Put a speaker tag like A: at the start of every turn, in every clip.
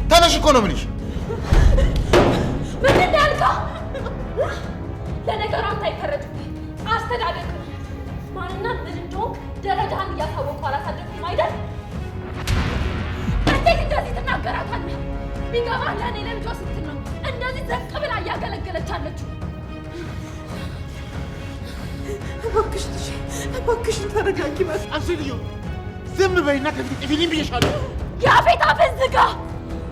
A: ተነሽ እኮ ነው የምልሽ።
B: ምን እንዳልካ? ለነገሩ አንተ አይፈረድብህ። አስተዳደግ ማንና ምን እንደሆንክ ደረጃህን እያሳወቅኩ አላሳደግኩም አይደል? እንዴት እንደዚህ ትናገራታለህ? ቢገባህ ለእኔ ለልጇ ስትል ነው እንደዚህ ዘቅ ብላ እያገለገለች አለችው።
C: እባክሽን ተረጋጊ።
A: አንቺ ዝም በይና ከፊት ጥፊልኝ ብዬሻለሁ።
B: ያፌት አፍህን ዝጋ።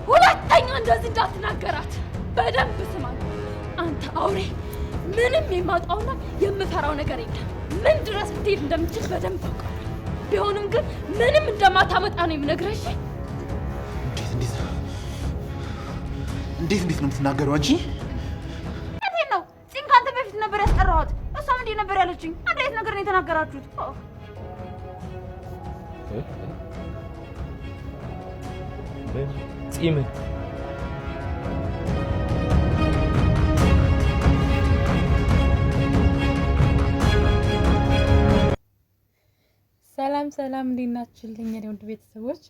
B: ሁለተኛ እንደዚህ እንዳትናገራት በደንብ ስማ። አንተ አውሬ፣ ምንም የማውጣውና የምፈራው ነገር የለም። ምን ድረስ ልትሄድ እንደምችል በደንብ አውቃለሁ። ቢሆንም ግን ምንም እንደማታመጣ ነው የምነግርሽ።
A: እንዴት ነው የምትናገረው አንቺ?
C: እንዴት ነው? ፂም ካንተ በፊት ነበር ያስጠራሁት። እሷም እንዴት ነበር ያለችኝ? አንድ አይነት ነገር ነው የተናገራችሁት።
D: ፂም
E: ሰላም እንዴት ናችሁልኝ? የኔ ውድ ቤተሰቦች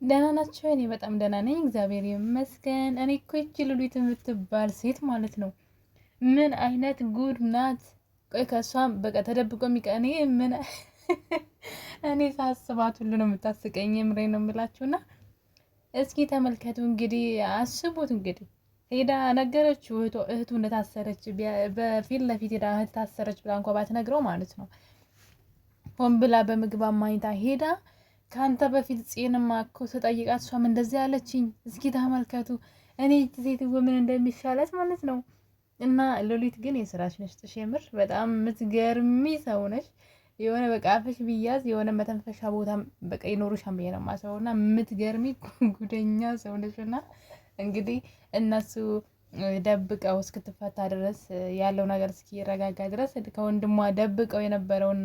E: ደህና ናቸው? እኔ በጣም ደህና ነኝ፣ እግዚአብሔር ይመስገን። እኔ እኮ ይቺ ሉሊት የምትባል ሴት ማለት ነው ምን አይነት ጉድ ናት! ቆይ ከሷም በቃ ተደብቆ እኔ ምን እኔ ሳስባት ሁሉ ነው የምታስቀኝ። የምሬ ነው የምላችሁና እስኪ ተመልከቱ እንግዲህ አስቡት። እንግዲህ ሄዳ ነገረችው እህቱ እንደታሰረች በፊት ለፊት ሄዳ እህት ታሰረች ብላ እንኳ ባትነግረው ማለት ነው ሆን ብላ በምግብ አማኝታ ሄዳ ካንተ በፊት ጽንማ እኮ ተጠይቃት እሷም እንደዚህ ያለችኝ። እስኪ ተመልከቱ እኔ ሴት ምን እንደሚሻላት ማለት ነው። እና ሉሊት ግን የስራሽ ነሽ። የምር በጣም የምትገርሚ ሰው ነሽ። የሆነ በቃ አፍሽ ቢያዝ የሆነ መተንፈሻ ቦታ በቃ ይኖርሻል ብዬ ነው የማስበው። እና የምትገርሚ ጉደኛ ሰው ነሽ። እና እንግዲህ እነሱ ደብቀው እስክትፈታ ድረስ ያለው ነገር እስኪረጋጋ ድረስ ከወንድሟ ደብቀው የነበረውን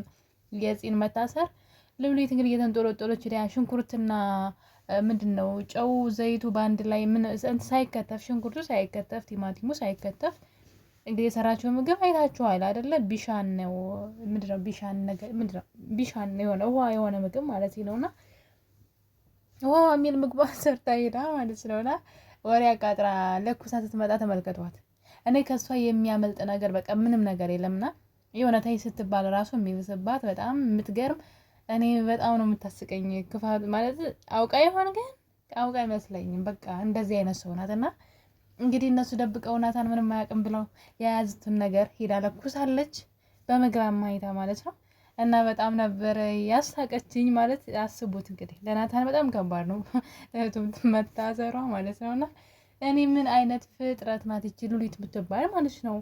E: የፂን መታሰር ሉሊት እንግዲህ እየተንጦለጦለች ሽንኩርትና ምንድነው ጨው ዘይቱ ባንድ ላይ ምን ሳይከተፍ ሽንኩርቱ ሳይከተፍ ቲማቲሙ ሳይከተፍ እንግዲህ የሰራችው ምግብ አይታችኋል አይደለ? ቢሻን ነው ምንድነው ቢሻን ነገር ምንድነው ቢሻን የሆነ ውሃ የሆነ ምግብ ማለት ነውና ውሃ የሚል ምግብ ሰርታ ሄዳ ማለት ነውና ወሬ አቃጥራ ለኩሳ ስትመጣ ተመልከቷት። እኔ ከሷ የሚያመልጥ ነገር በቃ ምንም ነገር የለምና የሆነ ታይ ስትባል ራሱ የሚብስባት በጣም የምትገርም እኔ በጣም ነው የምታስቀኝ። ክፋት ማለት አውቃ ይሆን ግን አውቃ አይመስለኝም። በቃ እንደዚህ አይነት ሰው ናትና እንግዲህ እነሱ ደብቀው ናታን ምንም አያውቅም ብለው የያዙትን ነገር ሄዳ ለኩሳለች በምግብ አማይታ ማለት ነው። እና በጣም ነበር ያሳቀችኝ ማለት አስቡት እንግዲህ ለናታን በጣም ከባድ ነው መታሰሯ ማለት ነውና እኔ ምን አይነት ፍጥረት ናት ይቺ ሉሊት ብትባል ማለት ነው።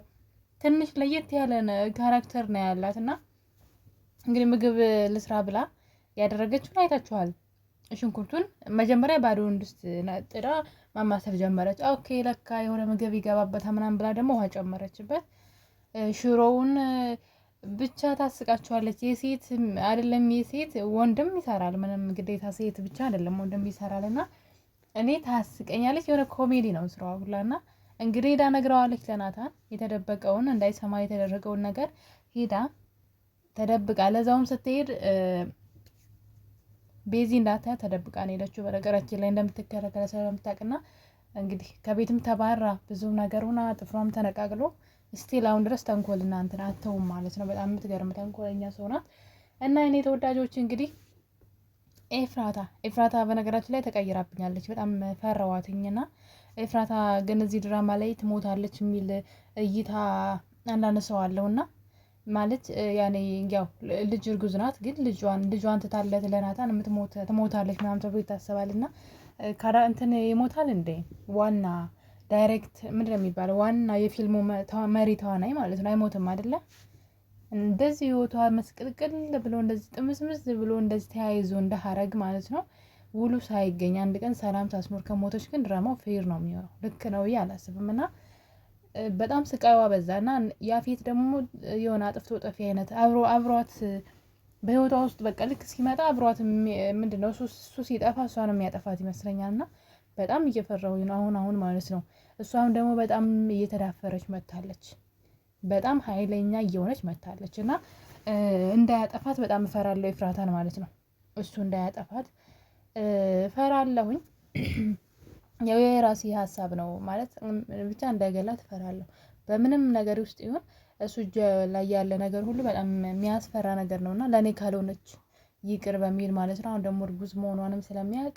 E: ትንሽ ለየት ያለ ካራክተር ነው ያላት እና እንግዲህ ምግብ ልስራ ብላ ያደረገችውን አይታችኋል። ሽንኩርቱን መጀመሪያ ባዶውን ድስት ጥዳ ማማሰል ጀመረች። ኦኬ ለካ የሆነ ምግብ ይገባበታል ምናምን ብላ ደግሞ ውሃ ጨመረችበት። ሽሮውን ብቻ ታስቃችኋለች። የሴት አይደለም የሴት ወንድም ይሰራል። ምንም ግዴታ ሴት ብቻ አይደለም ወንድም ይሰራል። እና እኔ ታስቀኛለች። የሆነ ኮሜዲ ነው ስራዋ ሁላና እንግዲህ ሄዳ ነግረዋለች ለናታን የተደበቀውን እንዳይሰማ የተደረገውን ነገር ሄዳ ተደብቃ ለዛውም ስትሄድ ቤዚ እንዳታ ተደብቃ ነው ሄደችው። በነገራችን ላይ እንደምትከረከረ ስለምታውቅና እንግዲህ ከቤትም ተባራ ብዙ ነገር ሆና ጥፍሯም ተነቃቅሎ ስቲል አሁን ድረስ ተንኮልና እንትን አተውም ማለት ነው። በጣም የምትገርም ተንኮለኛ ሰው ናት። እና እኔ ተወዳጆች እንግዲህ ኤፍራታ በነገራችን ላይ ተቀይራብኛለች። በጣም ፈራዋትኝና ኤፍራታ ግን እዚህ ድራማ ላይ ትሞታለች የሚል እይታ አንዳንድ ሰው አለውና ማለት ያኔ ያው ልጅ እርጉዝ ናት፣ ግን ልጇን ትታለት ለናታን ትሞታለች ምናምን ተብሎ ይታሰባልና ካዳ እንትን ይሞታል እንዴ ዋና ዳይሬክት ምንድነው የሚባለው ዋና የፊልሙ መሪ ተዋናይ ማለት ነው። አይሞትም አይደለ? እንደዚህ ህይወቷ መስቅልቅል ብሎ እንደዚህ ጥምዝምዝ ብሎ እንደዚህ ተያይዞ እንደ ሀረግ ማለት ነው ውሉ ሳይገኝ አንድ ቀን ሰላም ሳስኖር ከሞቶች ግን ድራማው ፌር ነው የሚሆነው። ልክ ነው ብዬ አላስብም። እና በጣም ስቃይዋ በዛና ያፌት ደግሞ የሆነ አጥፍቶ ጠፊ አይነት አብሯት በህይወቷ ውስጥ በቃ ልክ ሲመጣ አብሯት ምንድነው እሱ ሲጠፋ እሷን የሚያጠፋት ይመስለኛል። እና በጣም እየፈራሁኝ ነው አሁን ማለት ነው። እሷም ደግሞ በጣም እየተዳፈረች መታለች፣ በጣም ኃይለኛ እየሆነች መታለች። እና እንዳያጠፋት በጣም እፈራለሁ ኤፍራታን ማለት ነው። እሱ እንዳያጠፋት እፈራለሁኝ። ያው የራሴ ሀሳብ ነው ማለት ብቻ እንዳይገላት እፈራለሁ። በምንም ነገር ውስጥ ይሁን እሱ እጅ ላይ ያለ ነገር ሁሉ በጣም የሚያስፈራ ነገር ነውና ለእኔ ካልሆነች ይቅር በሚል ማለት ነው። አሁን ደግሞ እርጉዝ መሆኗንም ስለሚያውቅ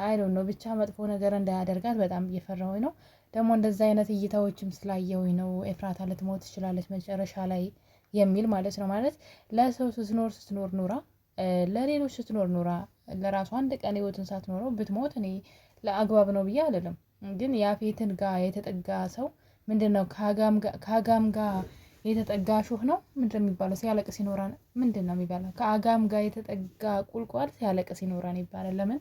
E: አይዶን ነው ብቻ መጥፎ ነገር እንዳያደርጋት በጣም እየፈራሁኝ ነው። ደግሞ እንደዛ አይነት እይታዎችም ስላየሁኝ ነው ኤፍራታ ልትሞት ትችላለች መጨረሻ ላይ የሚል ማለት ነው። ማለት ለሰው ስትኖር ኑራ ለሌሎች ስትኖር ኑራ ለራሱ አንድ ቀን ህይወትን ሳትኖረው ብትሞት እኔ ለአግባብ ነው ብዬ አይደለም። ግን ያፌትን ጋር የተጠጋ ሰው ምንድነው ከአጋም ጋር የተጠጋ ሾህ ነው ምንድነው የሚባለው? ሲያለቅስ ይኖራል። ምንድነው የሚባለው? ከአጋም ጋር የተጠጋ ቁልቋል ሲያለቅስ ይኖራል ይባላል። ለምን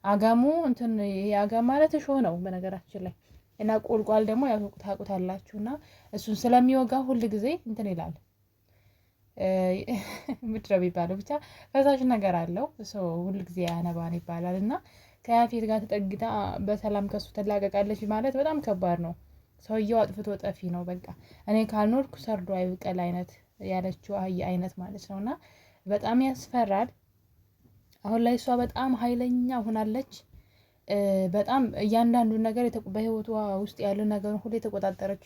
E: አጋሙ እንትን ይሄ አጋም ማለት ሾህ ነው በነገራችን ላይ እና ቁልቋል ደግሞ ያው ታውቁታላችሁ። እና እሱን ስለሚወጋ ሁል ጊዜ እንትን ይላል ምድረ የሚባለው ብቻ ፈሳሽ ነገር አለው ሰው ሁል ጊዜ ያነባን ይባላል። እና ከያፌት ጋር ተጠግታ በሰላም ከሱ ተላቀቃለች ማለት በጣም ከባድ ነው። ሰውየው አጥፍቶ ጠፊ ነው። በቃ እኔ ካልኖርኩ ሰርዶ አይብቀል አይነት ያለችው አህያ አይነት ማለት ነው። እና በጣም ያስፈራል። አሁን ላይ እሷ በጣም ኃይለኛ ሆናለች። በጣም እያንዳንዱን ነገር በህይወቷ ውስጥ ያሉ ነገር ሁሉ የተቆጣጠረች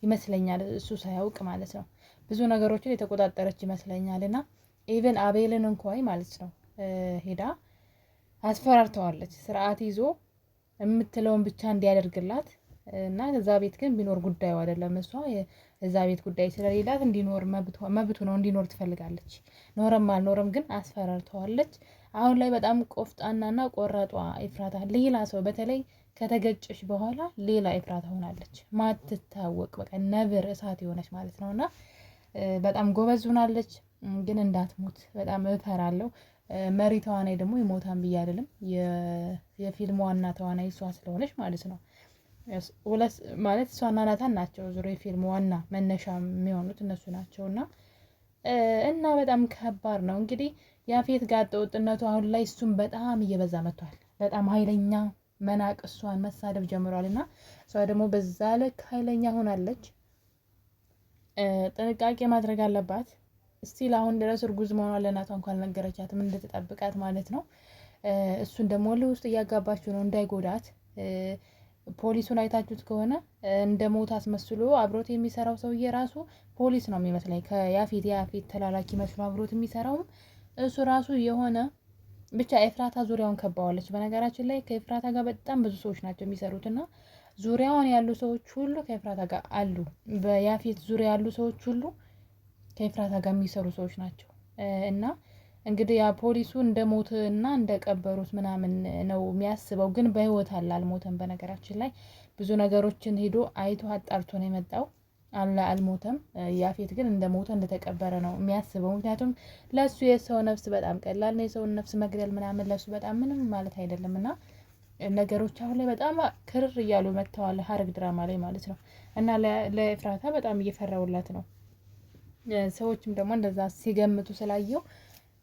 E: ይመስለኛል እሱ ሳያውቅ ማለት ነው። ብዙ ነገሮችን የተቆጣጠረች ይመስለኛል። እና ኢቨን አቤልን እንኳን ማለት ነው ሄዳ አስፈራርተዋለች። ስርዓት ይዞ የምትለውን ብቻ እንዲያደርግላት እና እዛ ቤት ግን ቢኖር ጉዳዩ አይደለም። እሷ እዛ ቤት ጉዳይ ስለሌላት እንዲኖር መብቱ ነው፣ እንዲኖር ትፈልጋለች። ኖረም አልኖረም ግን አስፈራርተዋለች። አሁን ላይ በጣም ቆፍጣናና ቆራጧ ኤፍራታ ሌላ ሰው በተለይ ከተገጨች በኋላ ሌላ ኤፍራታ ሆናለች። ማትታወቅ በቃ ነብር እሳት የሆነች ማለት ነው። እና በጣም ጎበዝ ሆናለች። ግን እንዳትሞት በጣም እፈራለሁ። መሪ ተዋናይ ደግሞ ይሞታን ብዬ አይደለም የፊልም ዋና ተዋናይ እሷ ስለሆነች ማለት ነው። ሁለት ማለት እሷና ናታን ናቸው ዙሮ የፊልም ዋና መነሻ የሚሆኑት እነሱ ናቸው። እና በጣም ከባድ ነው እንግዲህ ያፌት ጋር ወጥነቱ አሁን ላይ እሱም በጣም እየበዛ መጥቷል። በጣም ኃይለኛ መናቅ እሷን መሳደብ ጀምሯል። እና እሷ ደግሞ በዛ ልክ ኃይለኛ ሆናለች። ጥንቃቄ ማድረግ አለባት። እስቲል አሁን ድረስ እርጉዝ መሆኗን ለእናቷ እንኳን አልነገረቻትም እንድትጠብቃት ማለት ነው። እሱን ደግሞ ውስጥ እያጋባችው ነው እንዳይጎዳት። ፖሊሱን አይታችሁት ከሆነ እንደ ሞት አስመስሎ አብሮት የሚሰራው ሰውዬ ራሱ ፖሊስ ነው የሚመስለኝ። ከያፌት ተላላኪ መስሎ አብሮት የሚሰራውም እሱ ራሱ የሆነ ብቻ ኤፍራታ ዙሪያውን ከባዋለች። በነገራችን ላይ ከኤፍራታ ጋር በጣም ብዙ ሰዎች ናቸው የሚሰሩት እና ዙሪያውን ያሉ ሰዎች ሁሉ ከኤፍራታ ጋር አሉ። በያፌት ዙሪያ ያሉ ሰዎች ሁሉ ከኤፍራታ ጋር የሚሰሩ ሰዎች ናቸው። እና እንግዲህ ያ ፖሊሱ እንደ ሞት እና እንደ ቀበሩት ምናምን ነው የሚያስበው፣ ግን በህይወት አለ፣ አልሞተም። በነገራችን ላይ ብዙ ነገሮችን ሄዶ አይቶ አጣርቶ ነው የመጣው። አልሞተም። ያፌት ግን እንደ ሞተ እንደተቀበረ ነው የሚያስበው። ምክንያቱም ለሱ የሰው ነፍስ በጣም ቀላል ነው። የሰውን ነፍስ መግደል ምናምን ለሱ በጣም ምንም ማለት አይደለም። እና ነገሮች አሁን ላይ በጣም ክርር እያሉ መጥተዋል፣ ሀረግ ድራማ ላይ ማለት ነው። እና ለኤፍራታ በጣም እየፈራውላት ነው። ሰዎችም ደግሞ እንደዛ ሲገምቱ ስላየው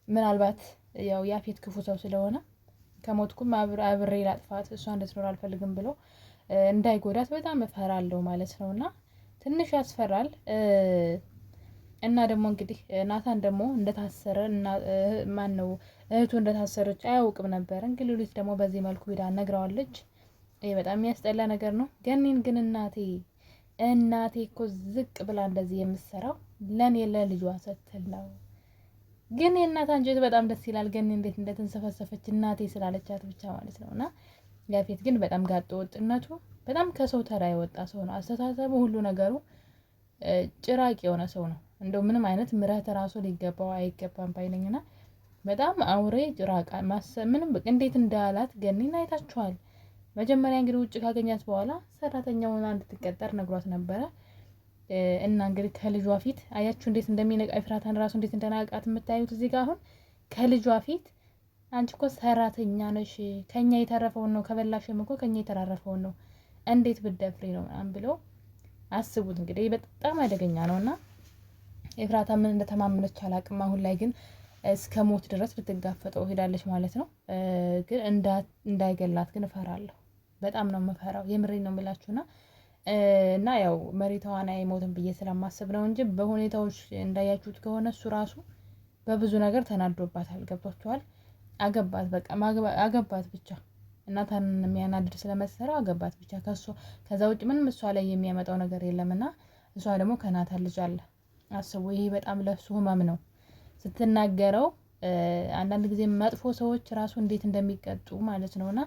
E: ምናልባት ያው ያፌት ክፉ ሰው ስለሆነ ከሞትኩም አብሬ ላጥፋት እሷ እንድትኖር አልፈልግም ብሎ እንዳይጎዳት በጣም እፈራለሁ ማለት ነው። እና ትንሽ ያስፈራል። እና ደግሞ እንግዲህ ናታን ደግሞ እንደታሰረ እና ማን ነው እህቱ እንደታሰረች አያውቅም ነበር። እንግዲህ ሉሊት ደግሞ በዚህ መልኩ ሄዳ ነግረዋለች። ይሄ በጣም የሚያስጠላ ነገር ነው። ገኒን ግን እናቴ እኮ ዝቅ ብላ እንደዚህ የምትሰራው ለኔ ለልጇ ስትል ነው። ግን የእናት አንጀት በጣም ደስ ይላል። ገኒ እንዴት እንደተንሰፈሰፈች እናቴ ስላለቻት ብቻ ማለት ነው። እና ያፌት ግን በጣም ጋጠ ወጥነቱ በጣም ከሰው ተራ የወጣ ሰው ነው። አስተሳሰቡ ሁሉ ነገሩ ጭራቅ የሆነ ሰው ነው። እንደው ምንም አይነት ምሕረት ራሱ ሊገባው አይገባም ባይነኝና በጣም አውሬ ጭራቅ ምንም እንዴት እንዳላት ገኒን አይታችኋል። መጀመሪያ እንግዲህ ውጭ ካገኛት በኋላ ሰራተኛውን እንድትቀጠር ነግሯት ነበረ። እና እንግዲህ ከልጇ ፊት አያችሁ እንዴት እንደሚነቃ ኤፍራታን ራሱ እንዴት እንደናቃት የምታዩት እዚህ ጋር አሁን ከልጇ ፊት አንቺ እኮ ሰራተኛ ነሽ፣ ከኛ የተረፈውን ነው ከበላሽም እኮ ከኛ የተራረፈውን ነው እንዴት ብትደፍሪ ነው ምናምን ብሎ አስቡት እንግዲህ በጣም አደገኛ ነውና ኤፍራታ ምን እንደተማመነች አላቅም። አሁን ላይ ግን እስከ ሞት ድረስ ልትጋፈጠው ሄዳለች ማለት ነው። ግን እንዳይገላት ግን እፈራለሁ። በጣም ነው የምፈራው። የምሬን ነው የምላችሁና እና ያው መሪ ተዋናይ ሞትን ብዬ ስለማስብ ነው እንጂ በሁኔታዎች እንዳያችሁት ከሆነ እሱ ራሱ በብዙ ነገር ተናዶባታል። ገብቷችኋል? አገባት፣ በቃ አገባት ብቻ እናቷን የሚያናድድ ስለመሰራ አገባት ብቻ ከዛ ውጭ ምንም እሷ ላይ የሚያመጣው ነገር የለምና እሷ ደግሞ ከናታን ልጅ አለ። አስቡ፣ ይሄ በጣም ለሱ ህመም ነው ስትናገረው። አንዳንድ ጊዜ መጥፎ ሰዎች ራሱ እንዴት እንደሚቀጡ ማለት ነውና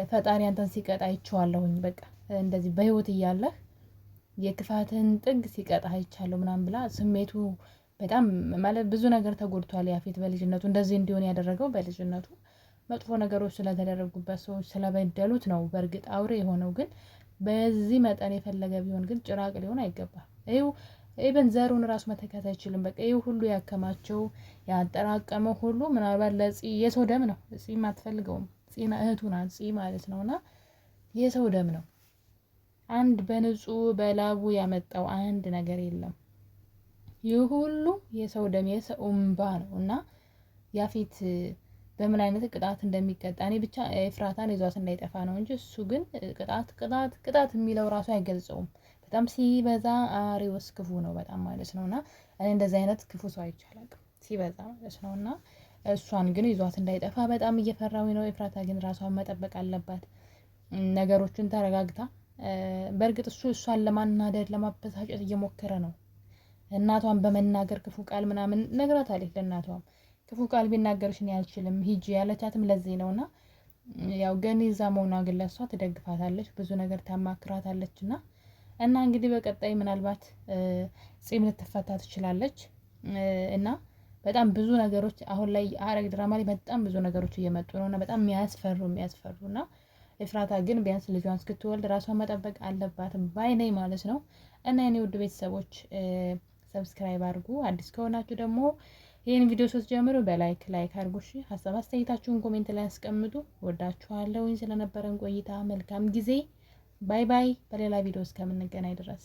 E: ፈጣሪ አንተን ሲቀጣ አይቼዋለሁኝ። በቃ እንደዚህ በህይወት እያለህ የክፋትን ጥግ ሲቀጣ አይቻለሁ ምናምን ብላ ስሜቱ በጣም ማለት ብዙ ነገር ተጎድቷል። ያፌት በልጅነቱ እንደዚህ እንዲሆን ያደረገው በልጅነቱ መጥፎ ነገሮች ስለተደረጉበት ሰዎች ስለበደሉት ነው። በእርግጥ አውሬ የሆነው ግን በዚህ መጠን የፈለገ ቢሆን ግን ጭራቅ ሊሆን አይገባም። ይኸው ኢቨን ዘሩን ራሱ መተካት አይችልም። በቃ ይኸው ሁሉ ያከማቸው ያጠራቀመው ሁሉ ምናልባት ለፂ የሰው ደም ነው። ፂም አትፈልገውም። ፂና እህቱ ናት ፂ ማለት ነውና የሰው ደም ነው። አንድ በንጹህ በላቡ ያመጣው አንድ ነገር የለም። ይህ ሁሉ የሰው ደም የሰው እንባ ነው እና ያፌት በምን አይነት ቅጣት እንደሚቀጣ እኔ ብቻ ኤፍራታን ይዟት እንዳይጠፋ ነው እንጂ እሱ ግን ቅጣት የሚለው ራሱ አይገልጸውም። በጣም ሲበዛ አሪዎስ ክፉ ነው በጣም ማለት ነውና እኔ እንደዚህ አይነት ክፉ ሰው አይቻልም ሲበዛ ማለት ነውና እሷን ግን ይዟት እንዳይጠፋ በጣም እየፈራዊ ነው። ኤፍራታ ግን ራሷን መጠበቅ አለባት። ነገሮችን ተረጋግታ በእርግጥ እሷን ለማናደድ ለማበሳጨት እየሞከረ ነው። እናቷን በመናገር ክፉ ቃል ምናምን ነግራታለች። ለእናቷም ክፉ ቃል ቢናገርሽ እኔ አልችልም ሂጂ ያለቻትም ለዚህ ነውና ያው ገኒ እዛ መሆኗ ግን ለእሷ ትደግፋታለች፣ ብዙ ነገር ታማክራታለች እና እንግዲህ በቀጣይ ምናልባት ፂም ልትፈታ ትችላለች እና በጣም ብዙ ነገሮች አሁን ላይ ሐረግ ድራማ ላይ በጣም ብዙ ነገሮች እየመጡ ነውና በጣም የሚያስፈሩና ኤፍራታ ግን ቢያንስ ልጇን እስክትወልድ ራሷን መጠበቅ አለባት ባይ ነኝ ማለት ነው። እና የኔ ውድ ቤተሰቦች ሰብስክራይብ አድርጉ። አዲስ ከሆናችሁ ደግሞ ይህን ቪዲዮ ስትጀምሩ ላይክ አድርጉ። እሺ፣ ሀሳብ አስተያየታችሁን ኮሜንት ላይ አስቀምጡ። ወዳችኋለሁ። ስለነበረን ቆይታ መልካም ጊዜ። ባይ ባይ። በሌላ ቪዲዮ እስከምንገናኝ ድረስ